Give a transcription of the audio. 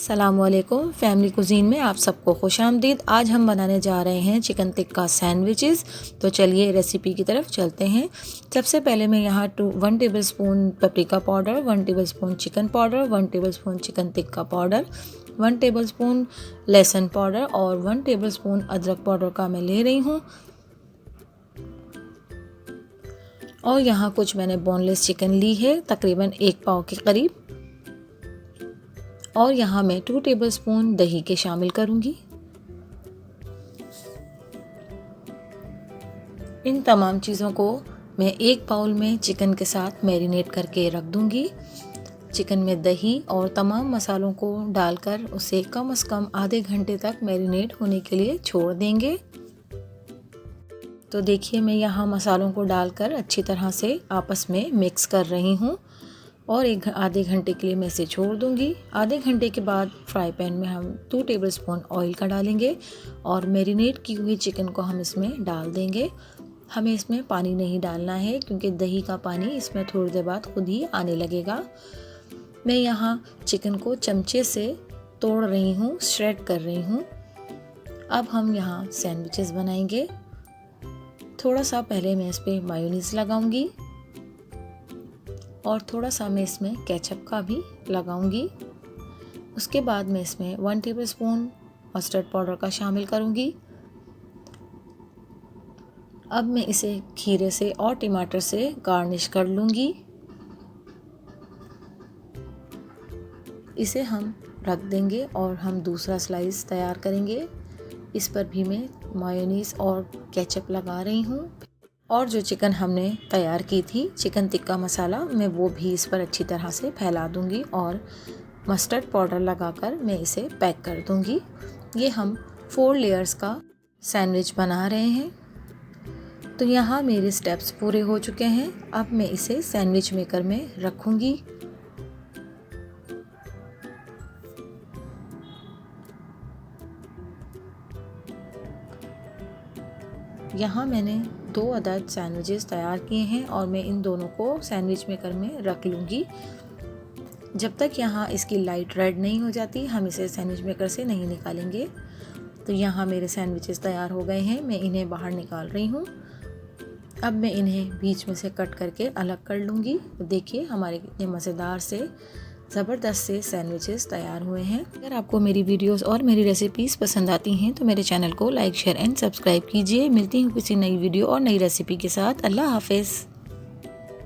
अस्सलामुअलैकुम family cuisine में आप सबको खुशामदीद। आज हम बनाने जा रहे हैं चिकन टिक्का सैंडविचेस। तो चलिए रेसिपी की तरफ चलते हैं। सबसे पहले मैं यहाँ 1 tablespoon paprika powder, 1 tablespoon chicken powder, 1 tablespoon chicken tikka powder, 1 tablespoon लहसुन पाउडर और 1 टेबलस्पून अदरक पाउडर का मैं ले रही हूँ। और यहाँ कुछ मैंने बोनलेस चिकन ली है, तकरीबन 1 पाव के करीब। और यहाँ मैं 2 टेबलस्पून दही के शामिल करूँगी। इन तमाम चीज़ों को मैं एक बाउल में चिकन के साथ मैरिनेट करके रख दूँगी। चिकन में दही और तमाम मसालों को डालकर उसे कम से कम आधे घंटे तक मैरिनेट होने के लिए छोड़ देंगे। तो देखिए मैं यहाँ मसालों को डालकर अच्छी तरह से आपस में मिक्स कर रही हूँ और आधे घंटे के लिए मैं इसे छोड़ दूंगी। आधे घंटे के बाद फ्राई पैन में हम 2 टेबलस्पून ऑयल का डालेंगे और मैरिनेट की हुई चिकन को हम इसमें डाल देंगे। हमें इसमें पानी नहीं डालना है क्योंकि दही का पानी इसमें थोड़ी देर बाद खुद ही आने लगेगा। मैं यहाँ चिकन को चमचे से तोड़ रही हूँ, श्रेड कर रही हूँ। अब हम यहाँ सैंडविचेस बनाएंगे। थोड़ा सा पहले मैं इस पर मायोनीज़ लगाऊंगी और थोड़ा सा मैं इसमें केचप का भी लगाऊंगी। उसके बाद मैं इसमें 1 टेबलस्पून मस्टर्ड पाउडर का शामिल करूंगी। अब मैं इसे खीरे से और टमाटर से गार्निश कर लूँगी। इसे हम रख देंगे और हम दूसरा स्लाइस तैयार करेंगे। इस पर भी मैं मायोनीज़ और केचप लगा रही हूँ। और जो चिकन हमने तैयार की थी चिकन टिक्का मसाला, मैं वो भी इस पर अच्छी तरह से फैला दूंगी और मस्टर्ड पाउडर लगाकर मैं इसे पैक कर दूंगी। ये हम 4 लेयर्स का सैंडविच बना रहे हैं। तो यहाँ मेरे स्टेप्स पूरे हो चुके हैं। अब मैं इसे सैंडविच मेकर में रखूँगी। यहाँ मैंने 2 अदद सैंडविचेस तैयार किए हैं और मैं इन दोनों को सैंडविच मेकर में रख लूँगी। जब तक यहाँ इसकी लाइट रेड नहीं हो जाती हम इसे सैंडविच मेकर से नहीं निकालेंगे। तो यहाँ मेरे सैंडविचेस तैयार हो गए हैं, मैं इन्हें बाहर निकाल रही हूँ। अब मैं इन्हें बीच में से कट करके अलग कर लूँगी। देखिए हमारे कितने मज़ेदार से ज़बरदस्त से सैंडविचेस तैयार हुए हैं। अगर आपको मेरी वीडियोस और मेरी रेसिपीज़ पसंद आती हैं तो मेरे चैनल को लाइक, शेयर एंड सब्सक्राइब कीजिए। मिलती हूँ किसी नई वीडियो और नई रेसिपी के साथ। अल्लाह हाफ़िज़।